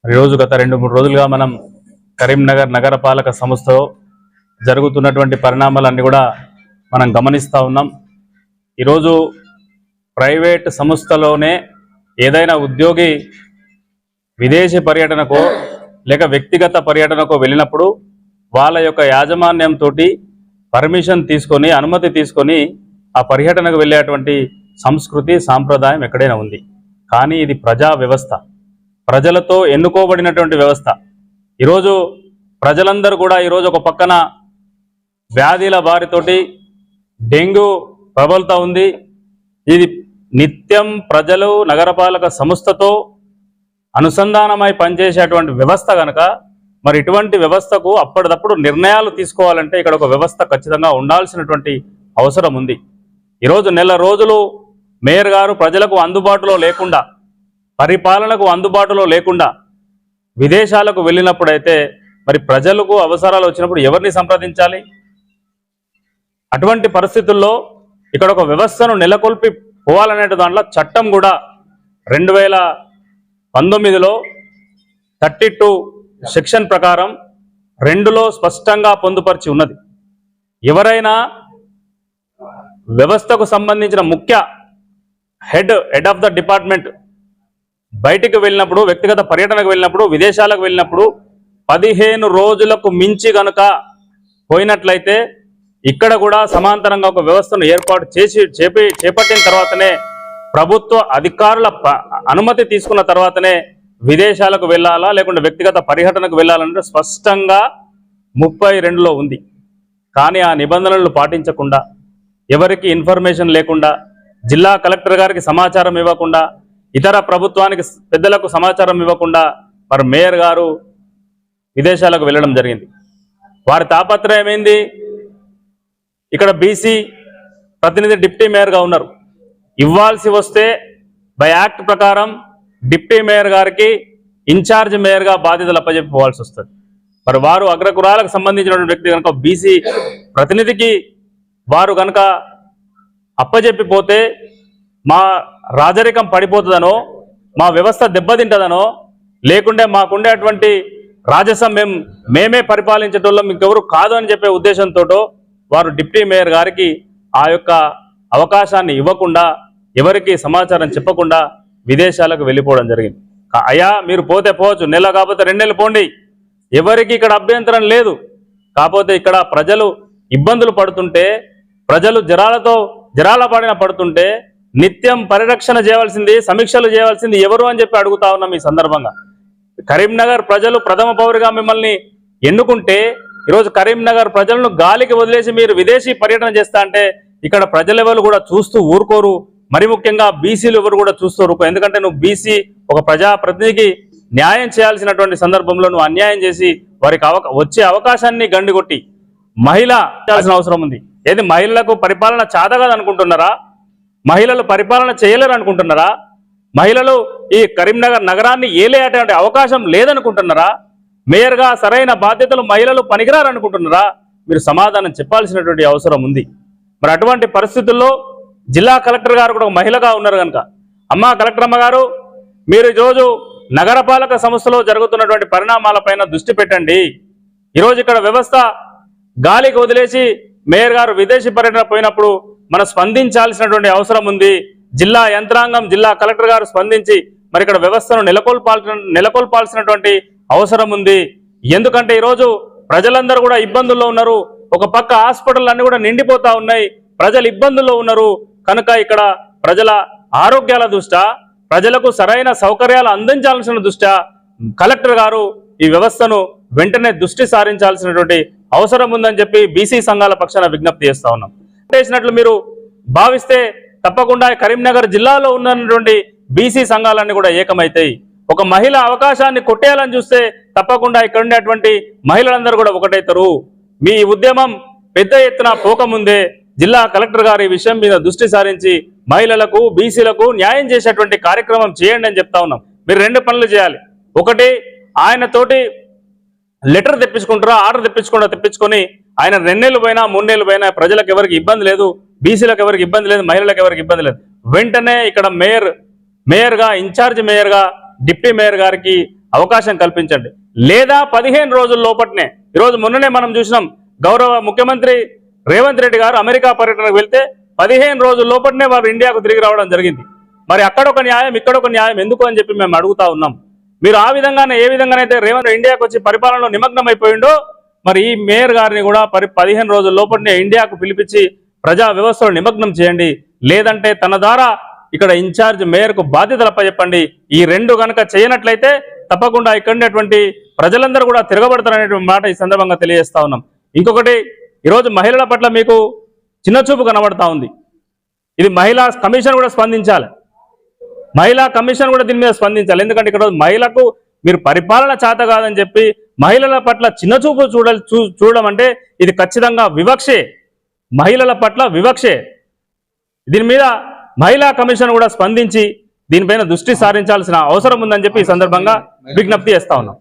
ఈరోజు గత 2-3 రోజులుగా మనం కరీంనగర్ నగరపాలక సంస్థలో జరుగుతున్నటువంటి పరిణామాలన్నీ కూడా మనం గమనిస్తూ ఉన్నాం. ఈరోజు ప్రైవేట్ సంస్థలోనే ఏదైనా ఉద్యోగి విదేశీ పర్యటనకో లేక వ్యక్తిగత పర్యటనకో వెళ్ళినప్పుడు వాళ్ళ యొక్క యాజమాన్యంతో పర్మిషన్ తీసుకొని అనుమతి తీసుకొని ఆ పర్యటనకు వెళ్ళేటువంటి సంస్కృతి సాంప్రదాయం ఎక్కడైనా ఉంది. కానీ ఇది ప్రజా వ్యవస్థ, ప్రజలతో ఎన్నుకోబడినటువంటి వ్యవస్థ. ఈరోజు ప్రజలందరూ కూడా ఈరోజు ఒక పక్కన వ్యాధుల బారితోటి డెంగ్యూ ప్రబలుతూ ఉంది. ఇది నిత్యం ప్రజలు నగరపాలక సంస్థతో అనుసంధానమై పనిచేసేటువంటి వ్యవస్థ కనుక మరి ఇటువంటి వ్యవస్థకు అప్పటిదప్పుడు నిర్ణయాలు తీసుకోవాలంటే ఇక్కడ ఒక వ్యవస్థ ఖచ్చితంగా ఉండాల్సినటువంటి అవసరం ఉంది. ఈరోజు నెల రోజులు మేయర్ గారు ప్రజలకు అందుబాటులో లేకుండా, పరిపాలనకు అందుబాటులో లేకుండా విదేశాలకు వెళ్ళినప్పుడైతే మరి ప్రజలకు అవసరాలు వచ్చినప్పుడు ఎవరిని సంప్రదించాలి? అటువంటి పరిస్థితుల్లో ఇక్కడ ఒక వ్యవస్థను నెలకొల్పి పోవాలనే దాంట్లో చట్టం కూడా 2019లో 32 సెక్షన్ ప్రకారం 2లో స్పష్టంగా పొందుపరిచి ఉన్నది. ఎవరైనా వ్యవస్థకు సంబంధించిన ముఖ్య హెడ్ ఆఫ్ ద డిపార్ట్మెంట్ బయటికి వెళ్ళినప్పుడు, వ్యక్తిగత పర్యటనకు వెళ్ళినప్పుడు, విదేశాలకు వెళ్ళినప్పుడు 15 రోజులకు మించి గనుక పోయినట్లయితే ఇక్కడ కూడా సమాంతరంగా ఒక వ్యవస్థను ఏర్పాటు చేపట్టిన తర్వాతనే, ప్రభుత్వ అధికారుల అనుమతి తీసుకున్న తర్వాతనే విదేశాలకు వెళ్ళాలా లేకుంటే వ్యక్తిగత పర్యటనకు వెళ్ళాలంటే స్పష్టంగా 32లో ఉంది. కానీ ఆ నిబంధనలను పాటించకుండా, ఎవరికి ఇన్ఫర్మేషన్ లేకుండా, జిల్లా కలెక్టర్ గారికి సమాచారం ఇవ్వకుండా, ఇతర ప్రభుత్వానికి పెద్దలకు సమాచారం ఇవ్వకుండా మరి మేయర్ గారు విదేశాలకు వెళ్ళడం జరిగింది. వారి తాపత్రయం ఏంది? ఇక్కడ బీసీ ప్రతినిధి డిప్టీ మేయర్గా ఉన్నారు. ఇవ్వాల్సి వస్తే బై యాక్ట్ ప్రకారం డిప్టీ మేయర్ గారికి ఇన్ఛార్జ్ మేయర్గా బాధ్యతలు అప్పచెప్పుకోవాల్సి వస్తుంది. మరి వారు అగ్రకులాలకు సంబంధించినటువంటి వ్యక్తి కనుక బీసీ ప్రతినిధికి వారు కనుక అప్పచెప్పిపోతే మా రాజరికం పడిపోతుందనో, మా వ్యవస్థ దెబ్బతింటదనో, లేకుంటే మాకుండేటువంటి రాజసం మేమే పరిపాలించేటోళ్ళం ఇంకెవరు కాదు అని చెప్పే ఉద్దేశంతో వారు డిప్టీ మేయర్ గారికి ఆ యొక్క అవకాశాన్ని ఇవ్వకుండా, ఎవరికి సమాచారం చెప్పకుండా విదేశాలకు వెళ్ళిపోవడం జరిగింది. అయ్యా మీరు పోతే పోవచ్చు, నెల కాకపోతే 2 నెలలు పోండి, ఎవరికి ఇక్కడ అభ్యంతరం లేదు. కాకపోతే ఇక్కడ ప్రజలు ఇబ్బందులు పడుతుంటే, ప్రజలు జరాల పాడిన పడుతుంటే నిత్యం పరిరక్షణ చేయవలసింది, సమీక్షలు చేయవలసింది ఎవరు అని చెప్పి అడుగుతా ఉన్నాం. ఈ సందర్భంగా కరీంనగర్ ప్రజలు ప్రథమ పౌరుగా మిమ్మల్ని ఎన్నుకుంటే ఈరోజు కరీంనగర్ ప్రజలను గాలికి వదిలేసి మీరు విదేశీ పర్యటన చేస్తా అంటే ఇక్కడ ప్రజలెవరు కూడా చూస్తూ ఊరుకోరు. మరి ముఖ్యంగా బీసీలు ఎవరు కూడా చూస్తూ ఊరుకోరు. ఎందుకంటే నువ్వు బీసీ ఒక ప్రజాప్రతినిధికి న్యాయం చేయాల్సినటువంటి సందర్భంలో నువ్వు అన్యాయం చేసి వారికి వచ్చే అవకాశాన్ని గండికొట్టి మహిళ చేయాల్సిన అవసరం ఉంది. ఏది మహిళలకు పరిపాలన చాదగాదు అనుకుంటున్నారా? మహిళలు పరిపాలన చేయలేరు అనుకుంటున్నారా? మహిళలు ఈ కరీంనగర్ నగరాన్ని ఏలేటువంటి అవకాశం లేదనుకుంటున్నారా? మేయర్గా సరైన బాధ్యతలు మహిళలు పనికిరారనుకుంటున్నారా? మీరు సమాధానం చెప్పాల్సినటువంటి అవసరం ఉంది. మరి అటువంటి పరిస్థితుల్లో జిల్లా కలెక్టర్ గారు కూడా ఒక మహిళగా ఉన్నారు కనుక, అమ్మా కలెక్టర్ అమ్మ గారు, మీరు ఈరోజు నగరపాలక సంస్థలో జరుగుతున్నటువంటి పరిణామాలపైన దృష్టి పెట్టండి. ఈరోజు ఇక్కడ వ్యవస్థ గాలికి వదిలేసి మేయర్ గారు విదేశీ పర్యటన పోయినప్పుడు మనం స్పందించాల్సినటువంటి అవసరం ఉంది. జిల్లా యంత్రాంగం, జిల్లా కలెక్టర్ గారు స్పందించి మరి ఇక్కడ వ్యవస్థను నెలకొల్పాల్సినటువంటి అవసరం ఉంది. ఎందుకంటే ఈరోజు ప్రజలందరూ కూడా ఇబ్బందుల్లో ఉన్నారు. ఒక పక్క హాస్పిటల్ అన్ని కూడా నిండిపోతా ఉన్నాయి, ప్రజలు ఇబ్బందుల్లో ఉన్నారు. కనుక ఇక్కడ ప్రజల ఆరోగ్యాల దృష్ట్యా, ప్రజలకు సరైన సౌకర్యాలు అందించాల్సిన దృష్ట్యా కలెక్టర్ గారు ఈ వ్యవస్థను వెంటనే దృష్టి సారించాల్సినటువంటి అవసరం ఉందని చెప్పి బీసీ సంఘాల పక్షాన విజ్ఞప్తి చేస్తా ఉన్నాం. చేసినట్లు మీరు భావిస్తే తప్పకుండా కరీంనగర్ జిల్లాలో ఉన్నటువంటి బీసీ సంఘాలన్నీ కూడా ఏకమైతాయి. ఒక మహిళ అవకాశాన్ని కొట్టేయాలని చూస్తే తప్పకుండా ఇక్కడ ఉండేటువంటి మహిళలందరూ కూడా ఒకటైతారు. మీ ఉద్యమం పెద్ద ఎత్తున పోకముందే జిల్లా కలెక్టర్ గారు ఈ విషయం మీద దృష్టి సారించి మహిళలకు, బీసీలకు న్యాయం చేసేటువంటి కార్యక్రమం చేయండి అని చెప్తా ఉన్నాం. మీరు 2 పనులు చేయాలి. ఒకటి, ఆయనతోటి లెటర్ తెప్పించుకుంటారా, ఆర్డర్ తెప్పించుకొని ఆయన 2 నెలలు పోయినా 3 నెలలు పోయినా ప్రజలకు ఎవరికి ఇబ్బంది లేదు, బీసీలకు ఎవరికి ఇబ్బంది లేదు, మహిళలకు ఎవరికి ఇబ్బంది లేదు. వెంటనే ఇక్కడ మేయర్గా, ఇన్ఛార్జ్ మేయర్గా డిప్టీ మేయర్ గారికి అవకాశం కల్పించండి. లేదా 15 రోజుల లోపట్నే, ఈరోజు మొన్ననే మనం చూసినాం, గౌరవ ముఖ్యమంత్రి రేవంత్ రెడ్డి గారు అమెరికా పర్యటనకు వెళ్తే 15 రోజుల లోపట్నే వారు ఇండియాకు తిరిగి రావడం జరిగింది. మరి అక్కడొక న్యాయం ఇక్కడొక న్యాయం ఎందుకు అని చెప్పి మేము అడుగుతా ఉన్నాం. మీరు ఆ విధంగానే ఏ విధంగానైతే రేవంత్ ఇండియాకు వచ్చి పరిపాలనలో నిమగ్నం అయిపోయిండో, మరి ఈ మేయర్ గారిని కూడా 15 రోజుల లోపలనే ఇండియాకు పిలిపించి ప్రజా వ్యవస్థలో నిమగ్నం చేయండి. లేదంటే తన ద్వారా ఇక్కడ ఇన్ఛార్జ్ మేయర్కు బాధ్యతలు అప్పచెప్పండి. ఈ రెండు గనక చేయనట్లయితే తప్పకుండా ఇక్కడ ఉన్నటువంటి ప్రజలందరూ కూడా తిరగబడతారనేటువంటి మాట ఈ సందర్భంగా తెలియజేస్తా ఉన్నాం. ఇంకొకటి, ఈరోజు మహిళల పట్ల మీకు చిన్నచూపు కనబడతా ఉంది. ఇది మహిళా కమిషన్ కూడా స్పందించాలి. మహిళా కమిషన్ కూడా దీని మీద స్పందించాలి. ఎందుకంటే ఇక్కడ మహిళకు మీరు పరిపాలన చేత కాదని చెప్పి మహిళల పట్ల చిన్నచూపు చూడడం అంటే ఇది ఖచ్చితంగా వివక్షే, మహిళల పట్ల వివక్షే. దీని మీద మహిళా కమిషన్ కూడా స్పందించి దీనిపైన దృష్టి సారించాల్సిన అవసరం ఉందని చెప్పి ఈ సందర్భంగా విజ్ఞప్తి చేస్తా ఉన్నాం.